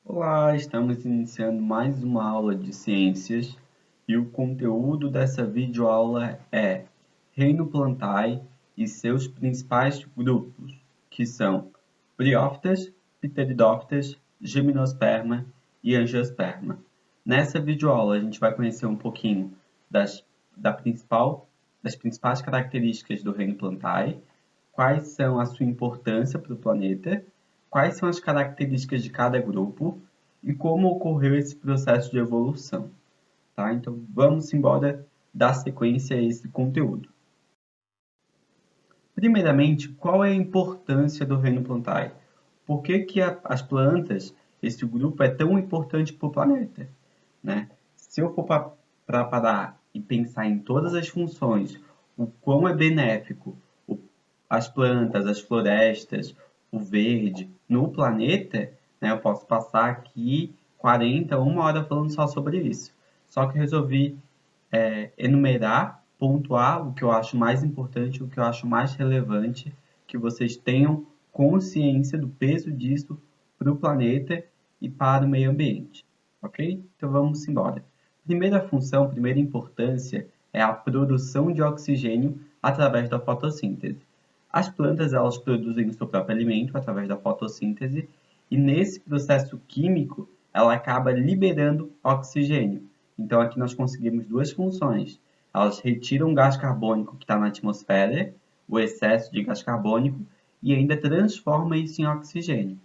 Olá, estamos iniciando mais uma aula de ciências e o conteúdo dessa videoaula é Reino Plantae e seus principais grupos, que são Bryoptas, Pteridoptas, Gymnosperma e Angiosperma. Nessa videoaula a gente vai conhecer um pouquinho das, das principais características do Reino Plantae, quais são a sua importância para o planeta, quais são as características de cada grupo e como ocorreu esse processo de evolução. Tá? Então, vamos embora dar sequência a esse conteúdo. Primeiramente, qual é a importância do reino plantae? Por que as plantas, esse grupo, é tão importante para o planeta? Né? Se eu for para parar e pensar em todas as funções, o quão é benéfico as plantas, as florestas, o verde no planeta, né, eu posso passar aqui 40, uma hora falando só sobre isso. Só que eu resolvi enumerar, pontuar o que eu acho mais importante, o que eu acho mais relevante, que vocês tenham consciência do peso disso para o planeta e para o meio ambiente. Ok? Então vamos embora. Primeira função, primeira importância é a produção de oxigênio através da fotossíntese. As plantas elas produzem o seu próprio alimento através da fotossíntese e nesse processo químico ela acaba liberando oxigênio. Então aqui nós conseguimos duas funções. Elas retiram o gás carbônico que está na atmosfera, o excesso de gás carbônico, e ainda transforma isso em oxigênio.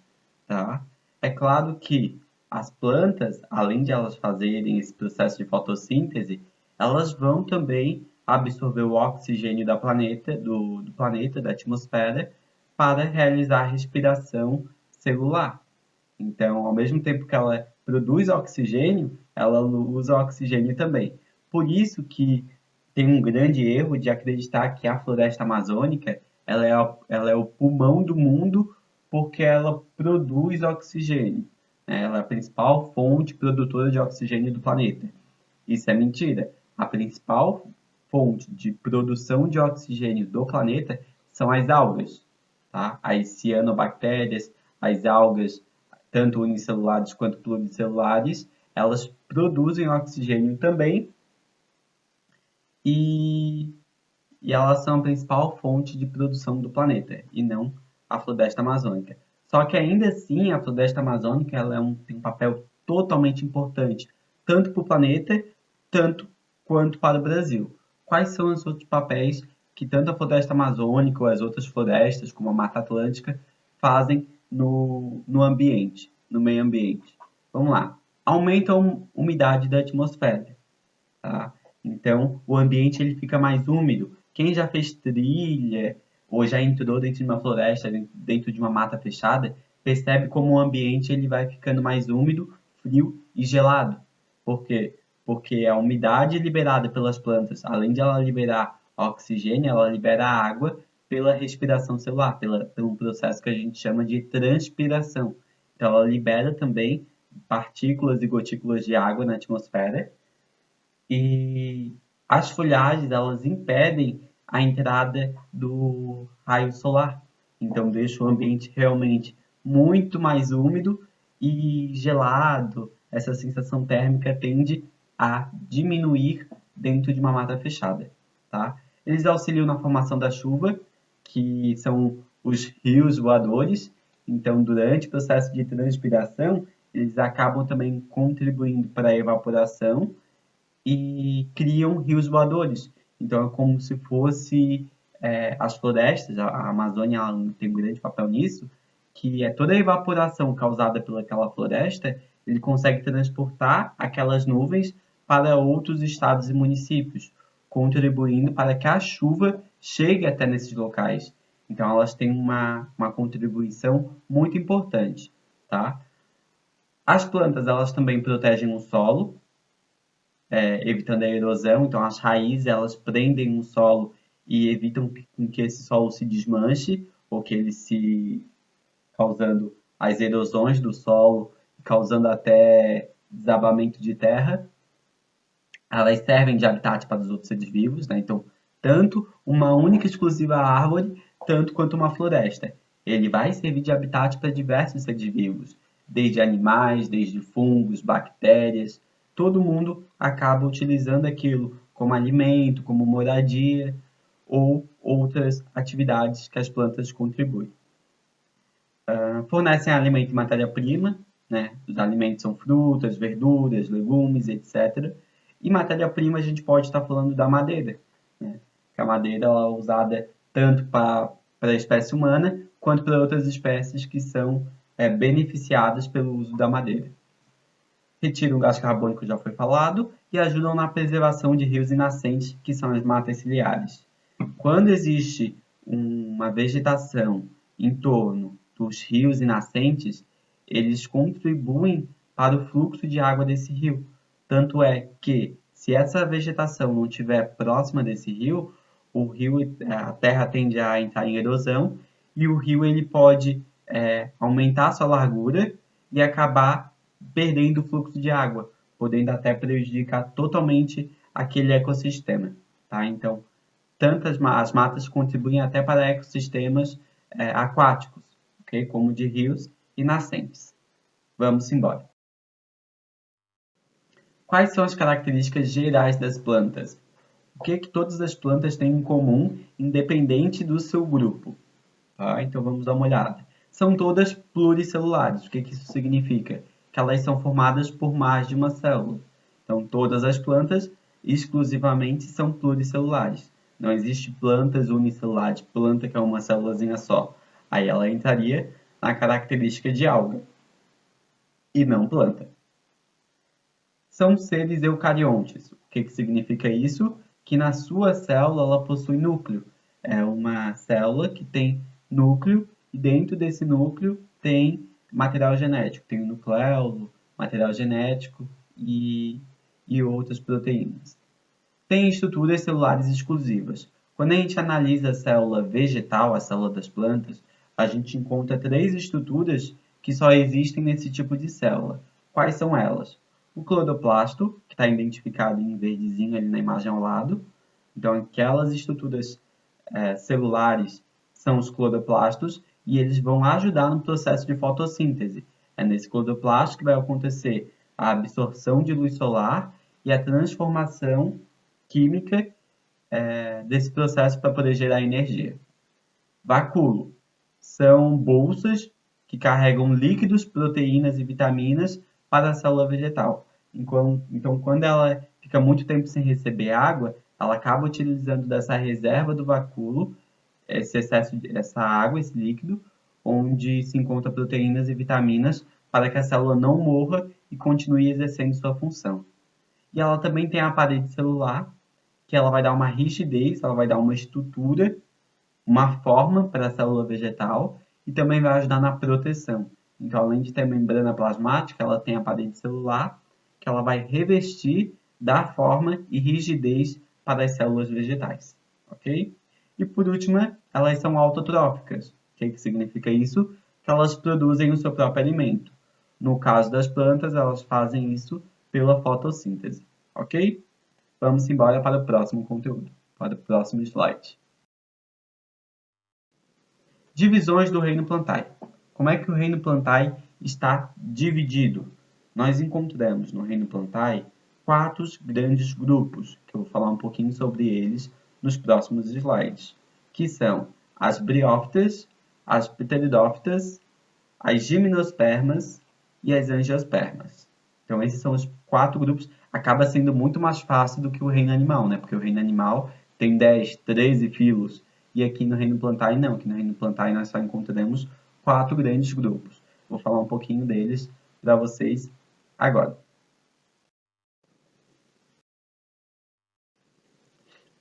Tá? É claro que as plantas, além de elas fazerem esse processo de fotossíntese, elas vão também absorver o oxigênio do planeta, da atmosfera, para realizar a respiração celular. Então, ao mesmo tempo que ela produz oxigênio, ela usa oxigênio também. Por isso que tem um grande erro de acreditar que a floresta amazônica ela é o pulmão do mundo porque ela produz oxigênio. Né? Ela é a principal fonte produtora de oxigênio do planeta. Isso é mentira. A principal fonte de produção de oxigênio do planeta são as algas, tá? As cianobactérias, as algas, tanto unicelulares quanto pluricelulares, elas produzem oxigênio também e, e elas são a principal fonte de produção do planeta, e não a floresta amazônica. Só que ainda assim, a floresta amazônica ela tem um papel totalmente importante, tanto para o planeta, tanto quanto para o Brasil. Quais são os outros papéis que tanto a floresta amazônica ou as outras florestas, como a Mata Atlântica, fazem no ambiente, no meio ambiente? Vamos lá. Aumenta a umidade da atmosfera. Tá? Então, o ambiente ele fica mais úmido. Quem já fez trilha ou já entrou dentro de uma floresta, dentro de uma mata fechada, percebe como o ambiente ele vai ficando mais úmido, frio e gelado. Por quê? Porque a umidade liberada pelas plantas, além de ela liberar oxigênio, ela libera água pela respiração celular, pelo processo que a gente chama de transpiração. Então, ela libera também partículas e gotículas de água na atmosfera e as folhagens elas impedem a entrada do raio solar. Então deixa o ambiente realmente muito mais úmido e gelado. Essa sensação térmica tende a diminuir dentro de uma mata fechada, tá? Eles auxiliam na formação da chuva, que são os rios voadores. Então, durante o processo de transpiração, eles acabam também contribuindo para a evaporação e criam rios voadores. Então é como se fosse as florestas, a Amazônia ela tem um grande papel nisso, que é toda a evaporação causada pelaquela floresta, ele consegue transportar aquelas nuvens para outros estados e municípios, contribuindo para que a chuva chegue até nesses locais. Então elas têm uma contribuição muito importante, tá? As plantas elas também protegem o solo, evitando a erosão. Então, as raízes elas prendem o solo e evitam que esse solo se desmanche ou que ele se causando as erosões do solo, causando até desabamento de terra. Elas servem de habitat para os outros seres vivos, né? Então, tanto uma única exclusiva árvore, tanto quanto uma floresta. Ele vai servir de habitat para diversos seres vivos. desde animais, desde fungos, bactérias, todo mundo acaba utilizando aquilo como alimento, como moradia ou outras atividades que as plantas contribuem. Fornecem alimento e matéria-prima, né? Os alimentos são frutas, verduras, legumes, etc. E matéria-prima a gente pode estar falando da madeira, né? Que a madeira ela é usada tanto para a espécie humana quanto para outras espécies que são beneficiadas pelo uso da madeira. Retiram o gás carbônico, já foi falado, e ajudam na preservação de rios e nascentes, que são as matas ciliares. Quando existe uma vegetação em torno dos rios e nascentes, eles contribuem para o fluxo de água desse rio. Tanto é que, se essa vegetação não estiver próxima desse rio, a terra tende a entrar em erosão e o rio ele pode aumentar sua largura e acabar perdendo o fluxo de água, podendo até prejudicar totalmente aquele ecossistema. Tá? Então, as matas contribuem até para ecossistemas aquáticos, okay? Como de rios e nascentes. Vamos embora. Quais são as características gerais das plantas? O que todas as plantas têm em comum, independente do seu grupo? Tá? Então vamos dar uma olhada. São todas pluricelulares. O que isso significa? Que elas são formadas por mais de uma célula. Então todas as plantas exclusivamente são pluricelulares. Não existe plantas unicelulares, planta que é uma célulazinha só. Aí ela entraria na característica de alga e não planta. São seres eucariontes. O que significa isso? Que na sua célula ela possui núcleo. É uma célula que tem núcleo e dentro desse núcleo tem material genético. Tem o nucleolo, material genético e outras proteínas. Tem estruturas celulares exclusivas. Quando a gente analisa a célula vegetal, a célula das plantas, a gente encontra 3 estruturas que só existem nesse tipo de célula. Quais são elas? O cloroplasto, que está identificado em verdezinho ali na imagem ao lado. Então, aquelas estruturas celulares são os cloroplastos e eles vão ajudar no processo de fotossíntese. É nesse cloroplasto que vai acontecer a absorção de luz solar e a transformação química desse processo para poder gerar energia. Vacúolo são bolsas que carregam líquidos, proteínas e vitaminas para a célula vegetal. Então, quando ela fica muito tempo sem receber água, ela acaba utilizando dessa reserva do vacúolo, essa água, esse líquido, onde se encontra proteínas e vitaminas para que a célula não morra e continue exercendo sua função. E ela também tem a parede celular, que ela vai dar uma rigidez, ela vai dar uma estrutura, uma forma para a célula vegetal e também vai ajudar na proteção. Então, além de ter a membrana plasmática, ela tem a parede celular, que ela vai revestir, dar forma e rigidez para as células vegetais, ok? E por último, elas são autotróficas. O que significa isso? Que elas produzem o seu próprio alimento. No caso das plantas, elas fazem isso pela fotossíntese, ok? Vamos embora para o próximo conteúdo, para o próximo slide. Divisões do reino Plantae. Como é que o reino Plantae está dividido? Nós encontramos no reino Plantae 4 grandes grupos, que eu vou falar um pouquinho sobre eles nos próximos slides, que são as briófitas, as pteridófitas, as gimnospermas e as angiospermas. Então, esses são os 4 grupos. Acaba sendo muito mais fácil do que o reino animal, né? Porque o reino animal tem 10, 13 filos. E aqui no reino Plantae, não. Aqui no reino Plantae nós só encontramos 4 grandes grupos. Vou falar um pouquinho deles para vocês agora.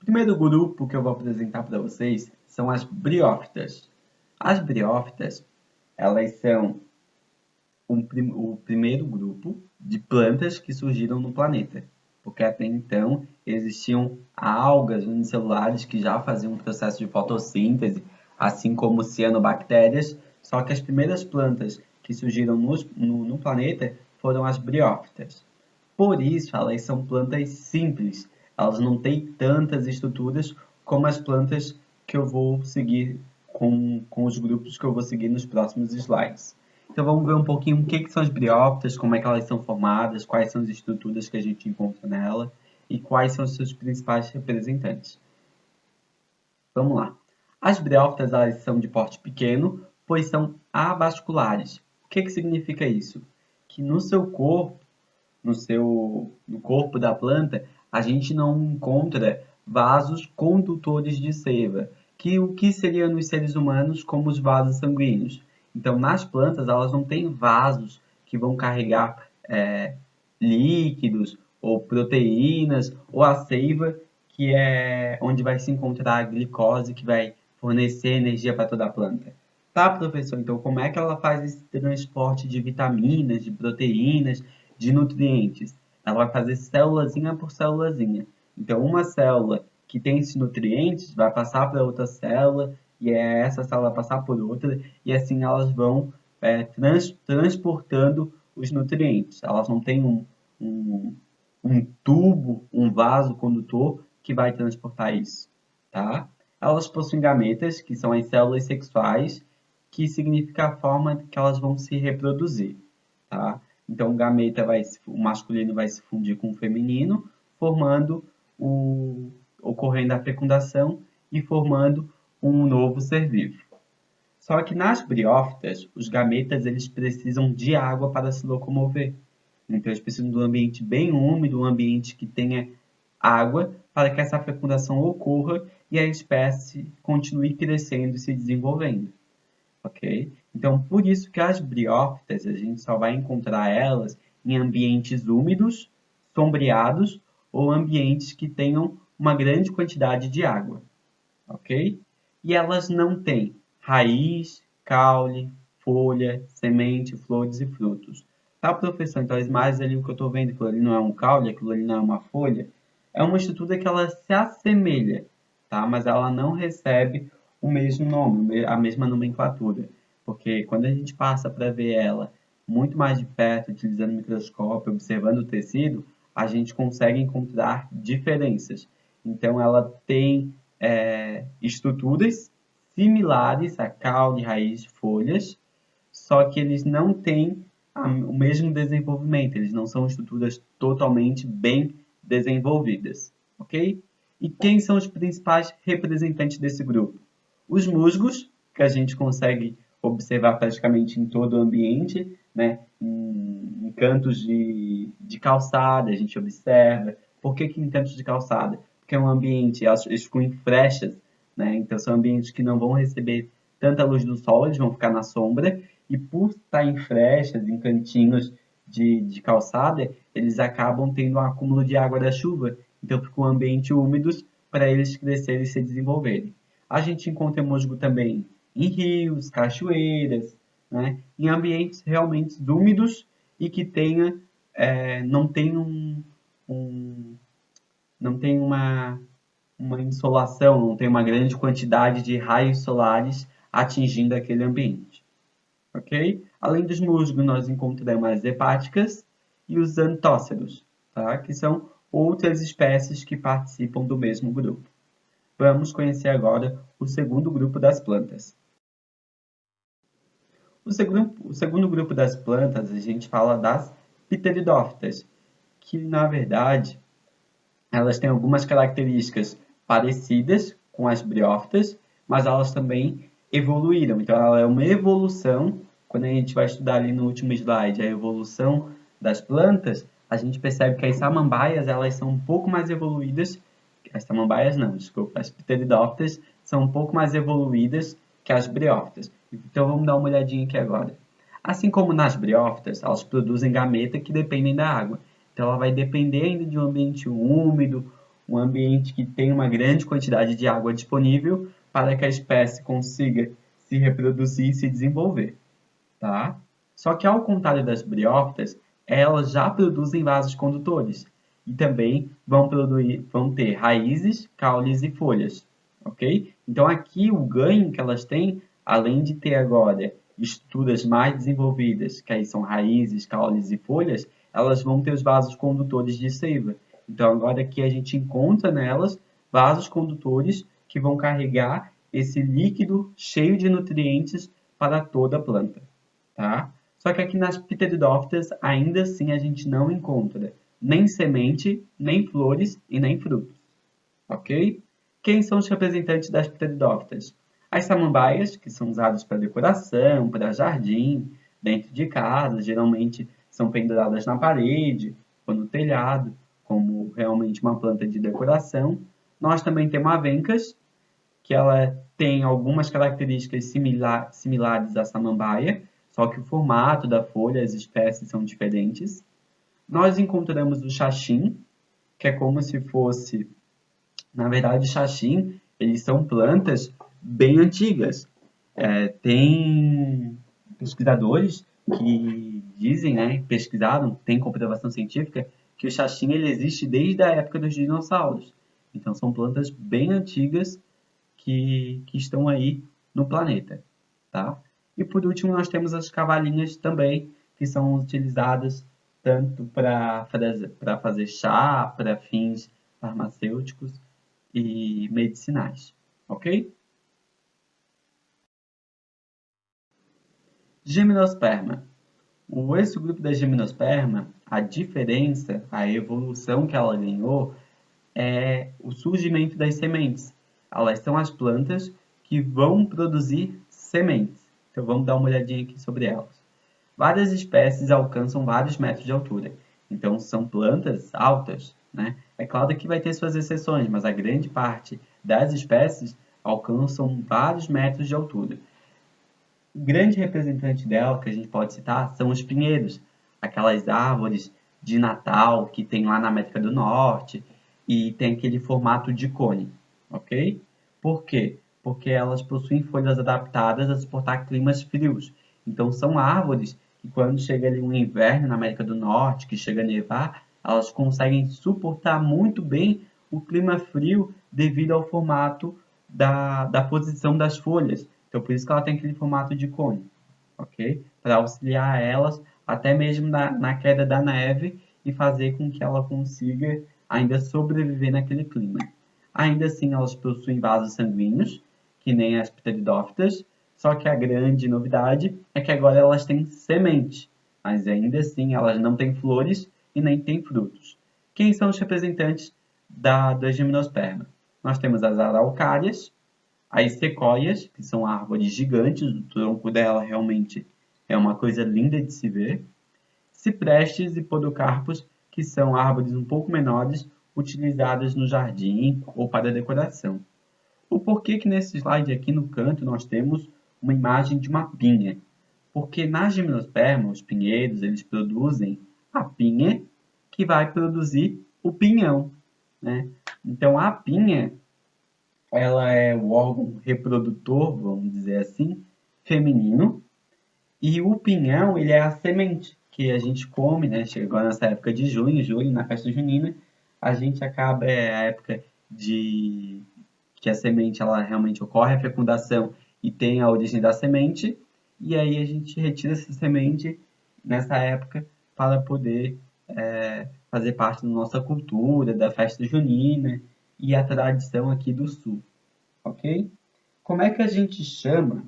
O primeiro grupo que eu vou apresentar para vocês são as briófitas. As briófitas, elas são o primeiro grupo de plantas que surgiram no planeta, porque até então existiam algas unicelulares que já faziam um processo de fotossíntese, assim como cianobactérias, só que as primeiras plantas que surgiram no planeta foram as briófitas. Por isso, elas são plantas simples, elas não têm tantas estruturas como as plantas que eu vou seguir com os grupos que eu vou seguir nos próximos slides. Então vamos ver um pouquinho o que são as briófitas, como é que elas são formadas, quais são as estruturas que a gente encontra nela e quais são os seus principais representantes. Vamos lá. As briófitas elas são de porte pequeno, pois são avasculares. O que significa isso? Que no seu corpo, no corpo da planta, a gente não encontra vasos condutores de seiva, que o que seria nos seres humanos como os vasos sanguíneos. Então, nas plantas, elas não têm vasos que vão carregar líquidos ou proteínas ou a seiva, que é onde vai se encontrar a glicose que vai fornecer energia para toda a planta. Tá, professor? Então, como é que ela faz esse transporte de vitaminas, de proteínas, de nutrientes? Ela vai fazer célulazinha por célulazinha. Então, uma célula que tem esses nutrientes vai passar para outra célula, e essa célula vai passar por outra, e assim elas vão transportando os nutrientes. Elas não têm um tubo, um vaso condutor que vai transportar isso, tá? Elas possuem gametas, que são as células sexuais, que significa a forma que elas vão se reproduzir, tá? Então, o masculino vai se fundir com o feminino, formando ocorrendo a fecundação e formando um novo ser vivo. Só que nas briófitas, os gametas eles precisam de água para se locomover. Então, eles precisam de um ambiente bem úmido, um ambiente que tenha água, para que essa fecundação ocorra e a espécie continue crescendo e se desenvolvendo. Ok? Então, por isso que as briófitas, a gente só vai encontrar elas em ambientes úmidos, sombreados ou ambientes que tenham uma grande quantidade de água. Ok? E elas não têm raiz, caule, folha, semente, flores e frutos. Tá, professor? Então, as imagens ali, o que eu estou vendo, aquilo ali não é um caule, aquilo ali não é uma folha, é uma estrutura que ela se assemelha, tá? Mas ela não recebe o mesmo nome, a mesma nomenclatura. Porque quando a gente passa para ver ela muito mais de perto, utilizando o microscópio, observando o tecido, a gente consegue encontrar diferenças. Então, ela tem estruturas similares a caule, raiz, folhas, só que eles não têm o mesmo desenvolvimento, eles não são estruturas totalmente bem desenvolvidas, ok? E quem são os principais representantes desse grupo? Os musgos, que a gente consegue observar praticamente em todo o ambiente, né? Em cantos de calçada, a gente observa. Por que em cantos de calçada? Porque é um ambiente, eles ficam em frechas, né? Então são ambientes que não vão receber tanta luz do sol, eles vão ficar na sombra, e por estar em frechas, em cantinhos de calçada, eles acabam tendo um acúmulo de água da chuva, então fica um ambiente úmido para eles crescerem e se desenvolverem. A gente encontra musgo também em rios, cachoeiras, né? Em ambientes realmente úmidos e que não tenha não tem uma insolação, não tem uma grande quantidade de raios solares atingindo aquele ambiente. Ok? Além dos musgos, nós encontramos as hepáticas e os antóceros, tá? Que são outras espécies que participam do mesmo grupo. Vamos conhecer agora o segundo grupo das plantas. O segundo grupo das plantas, a gente fala das pteridófitas, que na verdade elas têm algumas características parecidas com as briófitas, mas elas também evoluíram. Então, ela é uma evolução. Quando a gente vai estudar ali no último slide a evolução das plantas, a gente percebe que as samambaias elas são um pouco mais evoluídas. As samambaias não, desculpa. As pteridófitas são um pouco mais evoluídas que as briófitas. Então, vamos dar uma olhadinha aqui agora. Assim como nas briófitas, elas produzem gameta que dependem da água. Então, ela vai depender ainda de um ambiente úmido, um ambiente que tem uma grande quantidade de água disponível para que a espécie consiga se reproduzir e se desenvolver, tá? Só que, ao contrário das briófitas, elas já produzem vasos condutores e também vão ter raízes, caules e folhas, ok? Então, aqui o ganho que elas têm, além de ter agora estruturas mais desenvolvidas, que aí são raízes, caules e folhas, elas vão ter os vasos condutores de seiva. Então, agora aqui a gente encontra nelas vasos condutores que vão carregar esse líquido cheio de nutrientes para toda a planta, tá? Só que aqui nas pteridófitas, ainda assim, a gente não encontra nem semente, nem flores e nem frutos. Ok? Quem são os representantes das pteridófitas? As samambaias, que são usadas para decoração, para jardim, dentro de casa, geralmente são penduradas na parede ou no telhado, como realmente uma planta de decoração. Nós também temos avencas, que ela tem algumas características similares à samambaia, só que o formato da folha, as espécies são diferentes. Nós encontramos o xaxim, que é como se fosse, na verdade, xaxim, eles são plantas bem antigas. Tem pesquisadores que dizem, né, pesquisaram, tem comprovação científica, que o xaxim ele existe desde a época dos dinossauros. Então, são plantas bem antigas que estão aí no planeta, tá? E por último, nós temos as cavalinhas também, que são utilizadas tanto para fazer chá, para fins farmacêuticos e medicinais, ok? Gimnosperma. Esse grupo da gimnosperma, a diferença, a evolução que ela ganhou é o surgimento das sementes. Elas são as plantas que vão produzir sementes. Então vamos dar uma olhadinha aqui sobre elas. Várias espécies alcançam vários metros de altura. Então são plantas altas, né? É claro que vai ter suas exceções, mas a grande parte das espécies alcançam vários metros de altura. O grande representante dela, que a gente pode citar, são os pinheiros, aquelas árvores de Natal que tem lá na América do Norte e tem aquele formato de cone, ok? Por quê? Porque elas possuem folhas adaptadas a suportar climas frios. Então, são árvores que, quando chega ali um inverno na América do Norte, que chega a nevar, elas conseguem suportar muito bem o clima frio devido ao formato da posição das folhas. Então, por isso que ela tem aquele formato de cone, ok? Para auxiliar elas até mesmo na queda da neve e fazer com que ela consiga ainda sobreviver naquele clima. Ainda assim, elas possuem vasos sanguíneos, que nem as pteridófitas, só que a grande novidade é que agora elas têm semente, mas ainda assim elas não têm flores e nem têm frutos. Quem são os representantes da gimnosperma? Nós temos as araucárias, as sequoias, que são árvores gigantes, o tronco dela realmente é uma coisa linda de se ver. Ciprestes e podocarpos, que são árvores um pouco menores, utilizadas no jardim ou para decoração. O porquê que nesse slide aqui no canto nós temos uma imagem de uma pinha? Porque na gimnosperma, os pinheiros, eles produzem a pinha que vai produzir o pinhão, né? Então a pinha ela é o órgão reprodutor, vamos dizer assim, feminino, e o pinhão, ele é a semente que a gente come, né? Chega agora nessa época de junho, julho, na festa junina, a gente acaba, é a época de que a semente, ela realmente ocorre, a fecundação e tem a origem da semente, e aí a gente retira essa semente nessa época para poder fazer parte da nossa cultura, da festa junina e a tradição aqui do sul, ok? Como é que a gente chama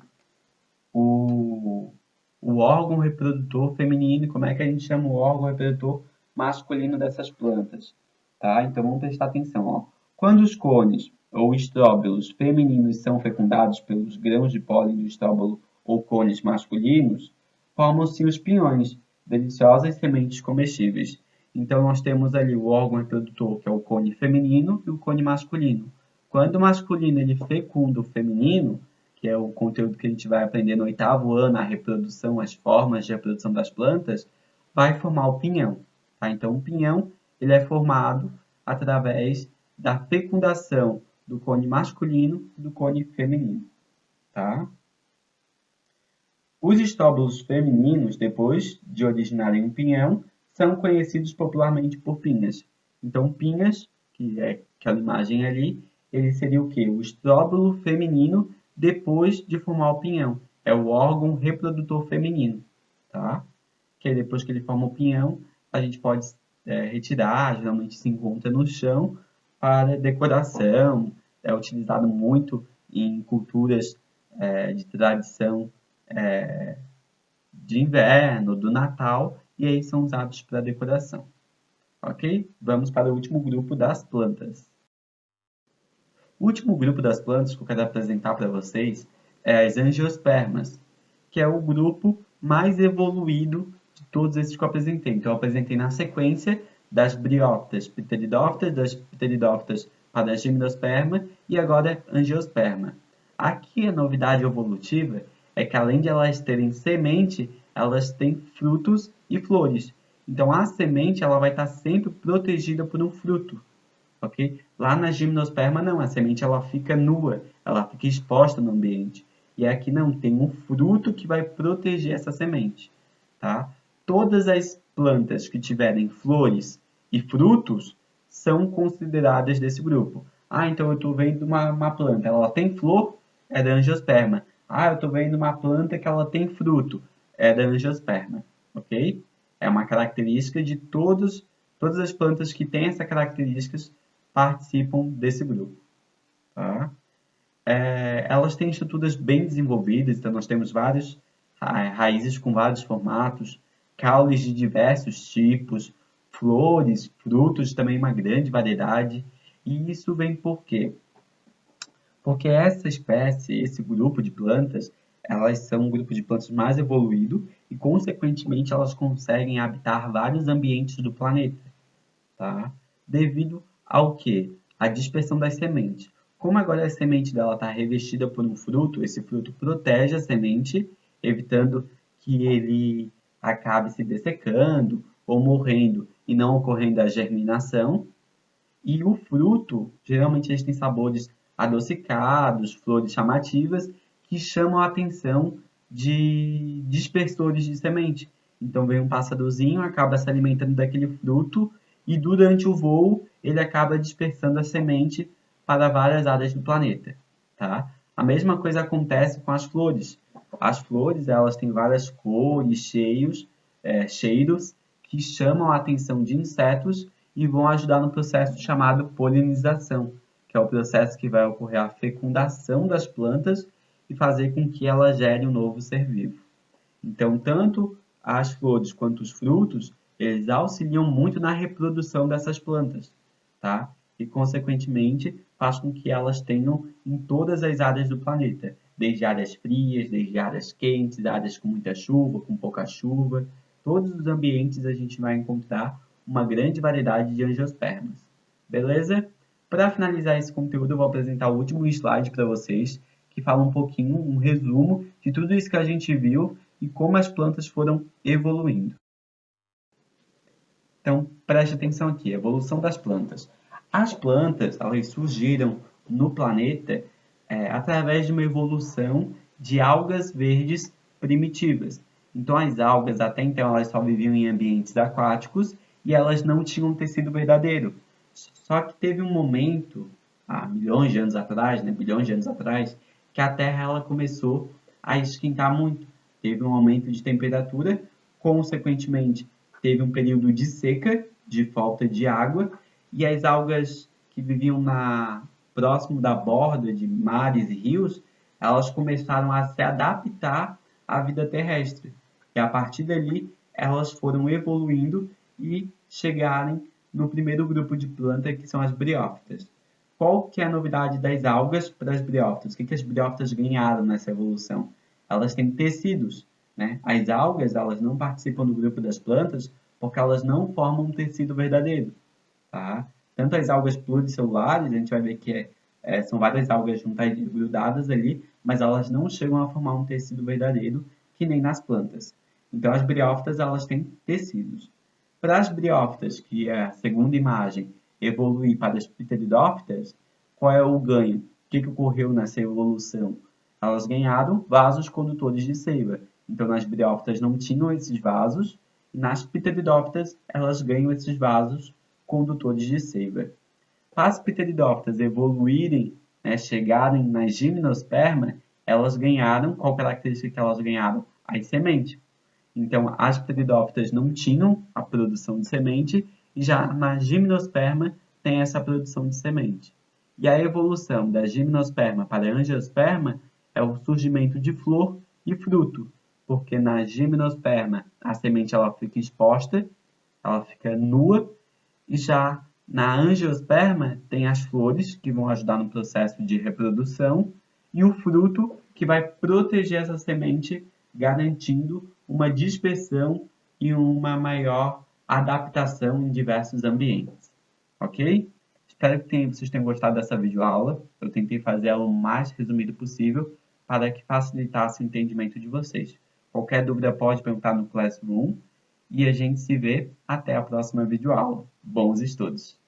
o, o órgão reprodutor feminino e como é que a gente chama o órgão reprodutor masculino dessas plantas? Tá? Então vamos prestar atenção. Ó. Quando os cones ou estróbilos femininos são fecundados pelos grãos de pólen do estróbilo ou cones masculinos, formam-se os pinhões, deliciosas sementes comestíveis. Então nós temos ali o órgão reprodutor, que é o cone feminino, e o cone masculino. Quando o masculino ele fecunda o feminino, que é o conteúdo que a gente vai aprender no 8º ano, a reprodução, as formas de reprodução das plantas, vai formar o pinhão. Tá? Então, o pinhão ele é formado através da fecundação do cone masculino e do cone feminino. Tá? Os estóbulos femininos, depois de originarem um pinhão, são conhecidos popularmente por pinhas. Então, pinhas, que é aquela imagem ali, ele seria o quê? O estróbilo feminino depois de formar o pinhão. É o órgão reprodutor feminino, tá? Que aí, depois que ele forma o pinhão, a gente pode retirar, geralmente se encontra no chão, para decoração, é utilizado muito em culturas de tradição de inverno, do Natal, e aí são usados para decoração. Ok? Vamos para o último grupo das plantas. O último grupo das plantas que eu quero apresentar para vocês é as angiospermas, que é o grupo mais evoluído de todos esses que eu apresentei. Então, eu apresentei na sequência das briófitas, pteridófitas, das pteridófitas para a gimnosperma e agora angiosperma. Aqui a novidade evolutiva é que além de elas terem semente, elas têm frutos e flores. Então, a semente ela vai estar sempre protegida por um fruto. Ok? Lá na gimnosperma não, a semente ela fica nua, ela fica exposta no ambiente. E aqui não, tem um fruto que vai proteger essa semente, tá? Todas as plantas que tiverem flores e frutos são consideradas desse grupo. Ah, então eu estou vendo uma planta, ela tem flor, é da angiosperma. Ah, eu estou vendo uma planta que ela tem fruto, é da angiosperma, ok? É uma característica de todas as plantas que têm essa características participam desse grupo. Tá? Elas têm estruturas bem desenvolvidas, então nós temos várias raízes com vários formatos, caules de diversos tipos, flores, frutos também uma grande variedade. E isso vem por quê? Porque essa espécie, esse grupo de plantas, elas são um grupo de plantas mais evoluído e, consequentemente, elas conseguem habitar vários ambientes do planeta. Tá? Devido ao que? A dispersão das sementes. Como agora a semente dela está revestida por um fruto, esse fruto protege a semente, evitando que ele acabe se dessecando ou morrendo e não ocorrendo a germinação. E o fruto, geralmente eles têm sabores adocicados, flores chamativas, que chamam a atenção de dispersores de semente. Então vem um passarozinho, acaba se alimentando daquele fruto e durante o voo ele acaba dispersando a semente para várias áreas do planeta, tá? A mesma coisa acontece com as flores. As flores, elas têm várias cores, cheiros que chamam a atenção de insetos e vão ajudar no processo chamado polinização, que é o processo que vai ocorrer a fecundação das plantas e fazer com que ela gere um novo ser vivo. Então, tanto as flores quanto os frutos, eles auxiliam muito na reprodução dessas plantas, tá? E, consequentemente, faz com que elas tenham em todas as áreas do planeta, desde áreas frias, desde áreas quentes, áreas com muita chuva, com pouca chuva. Todos os ambientes a gente vai encontrar uma grande variedade de angiospermas. Beleza? Para finalizar esse conteúdo, eu vou apresentar o último slide para vocês, que fala um pouquinho, um resumo de tudo isso que a gente viu e como as plantas foram evoluindo. Então, preste atenção aqui, evolução das plantas. As plantas, elas surgiram no planeta através de uma evolução de algas verdes primitivas. Então, as algas, até então, elas só viviam em ambientes aquáticos e elas não tinham tecido verdadeiro. Só que teve um momento, há milhões de anos atrás, né, bilhões de anos atrás, que a Terra ela começou a esquentar muito. Teve um aumento de temperatura, consequentemente, teve um período de seca, de falta de água, e as algas que viviam próximo da borda de mares e rios, elas começaram a se adaptar à vida terrestre. E a partir dali, elas foram evoluindo e chegarem no primeiro grupo de planta, que são as briófitas. Qual que é a novidade das algas para as briófitas? O que as briófitas ganharam nessa evolução? Elas têm tecidos, né? As algas, elas não participam do grupo das plantas porque elas não formam um tecido verdadeiro, tá? Tanto as algas pluricelulares, a gente vai ver que são várias algas juntas grudadas ali, mas elas não chegam a formar um tecido verdadeiro, que nem nas plantas. Então, as briófitas, elas têm tecidos. Para as briófitas, que é a segunda imagem, evoluir para as pteridófitas, qual é o ganho? O que ocorreu nessa evolução? Elas ganharam vasos condutores de seiva. Então, nas briófitas não tinham esses vasos, e nas pteridófitas elas ganham esses vasos condutores de seiva. Para as pteridófitas evoluírem, né, chegarem na gimnosperma, elas ganharam, qual característica que elas ganharam? As sementes. Então, as pteridófitas não tinham a produção de semente, e já na gimnosperma tem essa produção de semente. E a evolução da gimnosperma para a angiosperma é o surgimento de flor e fruto, porque na gimnosperma a semente ela fica exposta, ela fica nua, e já na angiosperma tem as flores, que vão ajudar no processo de reprodução, e o fruto, que vai proteger essa semente, garantindo uma dispersão e uma maior adaptação em diversos ambientes. Ok? Espero que vocês tenham gostado dessa videoaula. Eu tentei fazer ela o mais resumido possível para que facilitasse o entendimento de vocês. Qualquer dúvida pode perguntar no Classroom e a gente se vê até a próxima videoaula. Bons estudos!